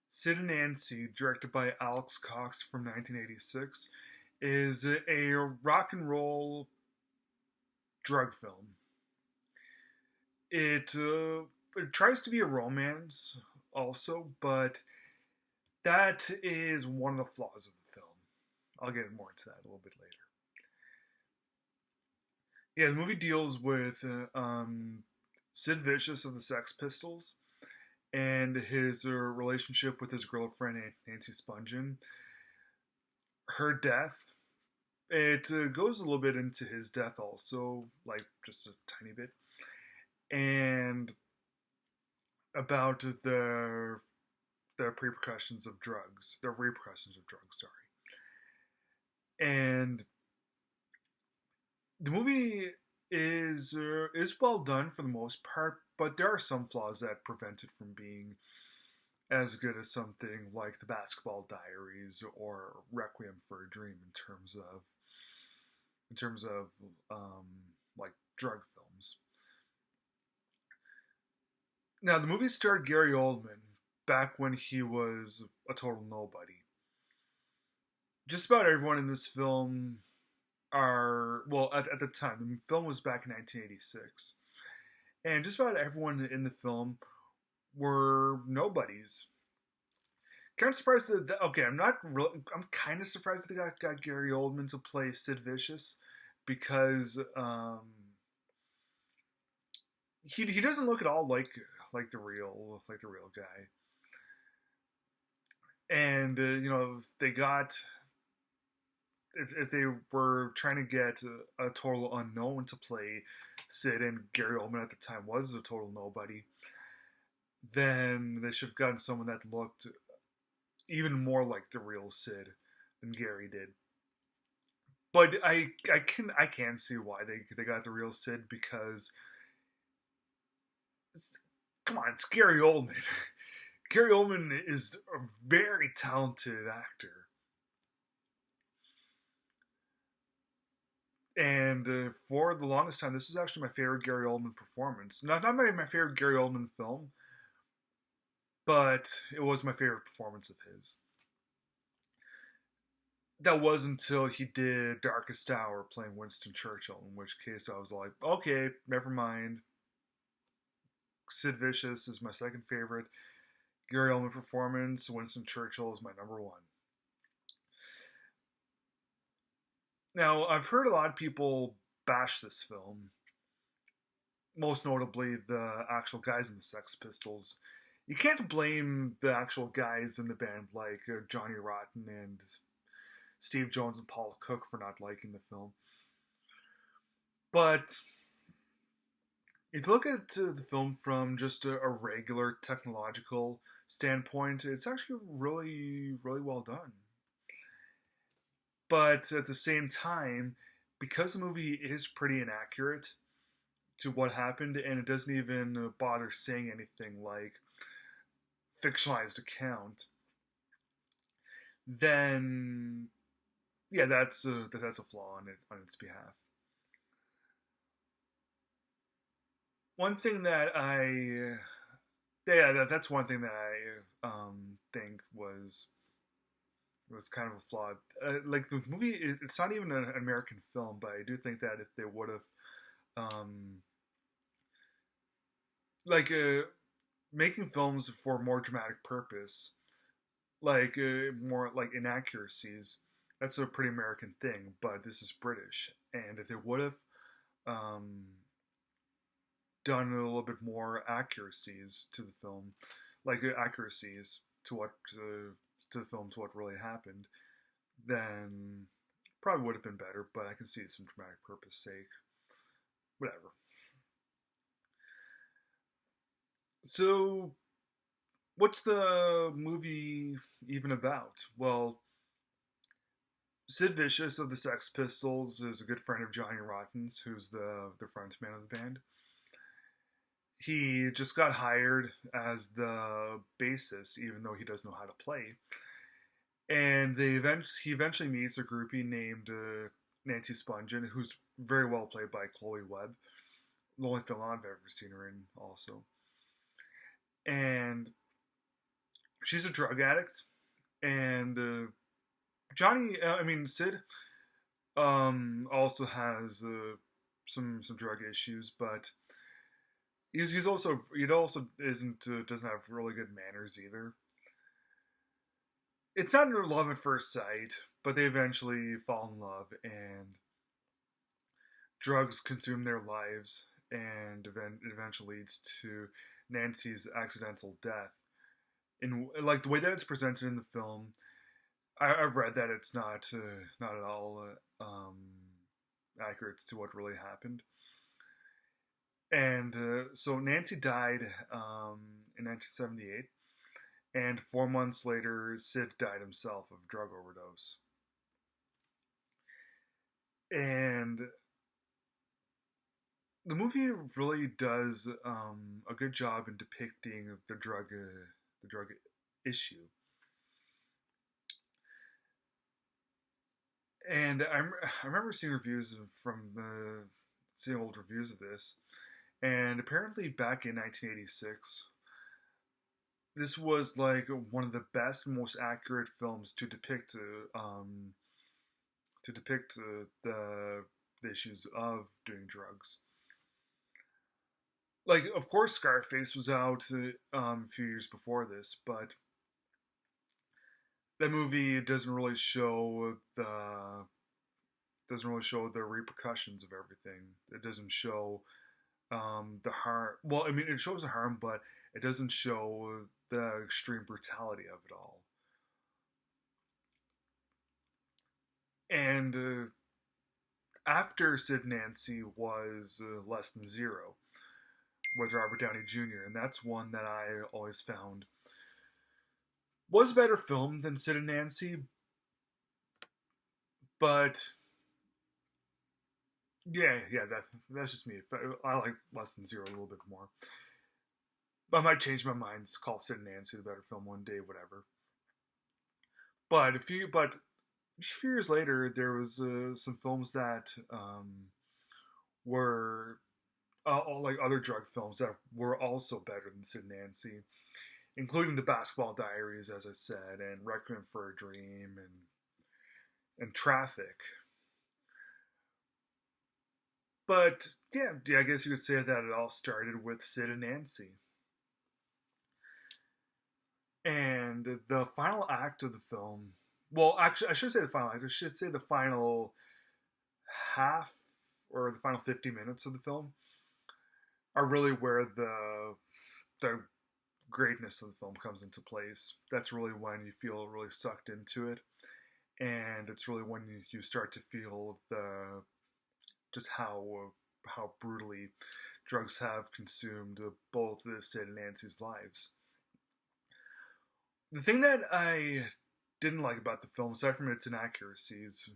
Sid and Nancy, directed by Alex Cox from 1986, is a rock and roll drug film. It tries to be a romance also, but that is one of the flaws of the film. I'll get more into that a little bit later. Yeah, the movie deals with Sid Vicious of the Sex Pistols and his relationship with his girlfriend Nancy Spungen. Her death. It goes a little bit into his death also, like just a tiny bit, and about the repercussions of drugs. The repercussions of drugs, sorry. And the movie is well done for the most part, but there are some flaws that prevent it from being as good as something like The Basketball Diaries or Requiem for a Dream in terms of um, like drug films. Now the movie starred Gary Oldman back when he was a total nobody. Just about everyone in this film are at the time the film was back in 1986, and just about everyone in the film were nobodies. Kind of surprised that okay, I'm not real. I'm kind of surprised that they got Gary Oldman to play Sid Vicious because he doesn't look at all like the real guy. And they got if they were trying to get a total unknown to play Sid, and Gary Oldman at the time was a total nobody, then they should have gotten someone that looked even more like the real Sid than Gary did. But I can see why they got the real Sid because come on, it's Gary Oldman. Gary Oldman is a very talented actor. And for the longest time, this is actually my favorite Gary Oldman performance. Not my favorite Gary Oldman film, but it was my favorite performance of his. That was until he did Darkest Hour playing Winston Churchill, in which case I was like, okay, never mind. Sid Vicious is my second favorite. Gary Oldman performance, Winston Churchill is my number one. Now, I've heard a lot of people bash this film, most notably the actual guys in the Sex Pistols. You can't blame the actual guys in the band like Johnny Rotten and Steve Jones and Paul Cook for not liking the film. But if you look at the film from just a regular technological standpoint, it's actually really, really well done. But at the same time, because the movie is pretty inaccurate to what happened, and it doesn't even bother saying anything like fictionalized account, then yeah, that's a flaw on its behalf. One thing that that's one thing that I think was kind of a flaw. Like the movie, it's not even an American film, but I do think that if they would have um, like making films for more dramatic purpose, like more like inaccuracies, that's a pretty American thing. But this is British, and if they would have um, done a little bit more accuracies to the film, like accuracies to what to the film to what really happened, then probably would have been better. But I can see some dramatic purpose sake, whatever. So, what's the movie even about? Well, Sid Vicious of the Sex Pistols is a good friend of Johnny Rotten's, who's the frontman of the band. He just got hired as the bassist, even though he doesn't know how to play. And he eventually meets a groupie named Nancy Spungen, who's very well played by Chloe Webb. The only film I've ever seen her in, also. And she's a drug addict, and Johnny, I mean Sid, also has some drug issues, but he's also he also isn't doesn't have really good manners either. It's not love at first sight, but they eventually fall in love, and drugs consume their lives, and it eventually leads to Nancy's accidental death. In like the way that it's presented in the film, I've read that it's not at all accurate to what really happened. And so Nancy died in 1978, and 4 months later, Sid died himself of a drug overdose. And the movie really does a good job in depicting the drug issue. And I remember seeing reviews from seeing old reviews of this, and apparently back in 1986, this was like one of the best, most accurate films to depict the issues of doing drugs. Like, of course, Scarface was out a few years before this, but that movie doesn't really show the repercussions of everything. It doesn't show the harm. Well, I mean, it shows the harm, but it doesn't show the extreme brutality of it all. And after Sid and Nancy was Less Than Zero with Robert Downey Jr., and that's one that I always found was a better film than Sid and Nancy, but yeah, that's just me. I like Less Than Zero a little bit more. I might change my mind. Call Sid and Nancy the better film one day, whatever. But a few years later, there was some films that were all like other drug films that were also better than Sid and Nancy, including The Basketball Diaries, as I said, and Requiem for a Dream, and Traffic. But yeah, I guess you could say that it all started with Sid and Nancy. And the final act of the film, well, actually, I should say the final act. I should say the final half or the final 50 minutes of the film are really where the greatness of the film comes into place. That's really when you feel really sucked into it, and it's really when you start to feel the just how brutally drugs have consumed both Sid and Nancy's lives. The thing that I didn't like about the film, aside from its inaccuracies,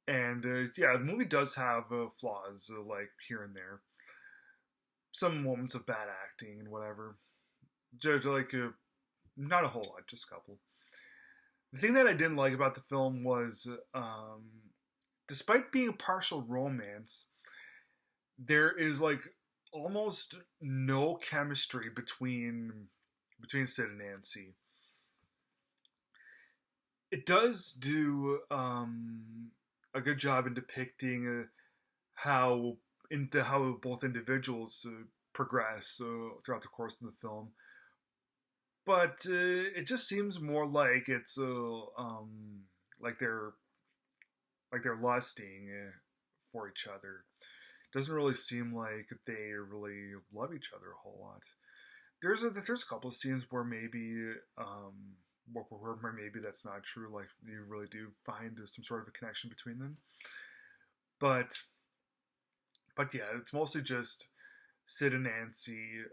and yeah, the movie does have flaws, like here and there, some moments of bad acting and whatever. Just like not a whole lot, just a couple. The thing that I didn't like about the film was, despite being a partial romance, there is like almost no chemistry between Sid and Nancy. It does do a good job in depicting how both individuals progress throughout the course of the film, but it just seems more like it's like they're like they're lusting for each other. Doesn't really seem like they really love each other a whole lot. There's a couple of scenes where where maybe that's not true. Like you really do find some sort of a connection between them, but yeah, it's mostly just Sid and Nancy,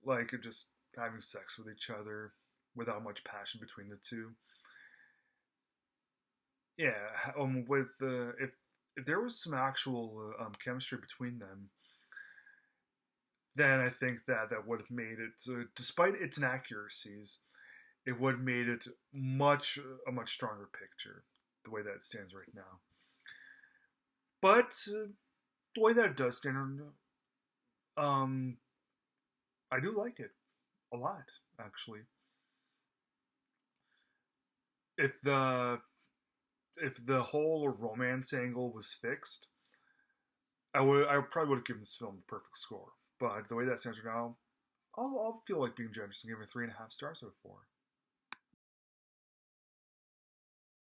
like just having sex with each other without much passion between the two. Yeah, with if there was some actual chemistry between them, then I think that that would have made it, despite its inaccuracies, it would have made it a much stronger picture the way that it stands right now. But the way that it does stand, um, I do like it a lot actually. If the whole romance angle was fixed, I probably would have given this film the perfect score. But the way that stands right now, I'll feel like being generous and give it 3.5 stars out of 4.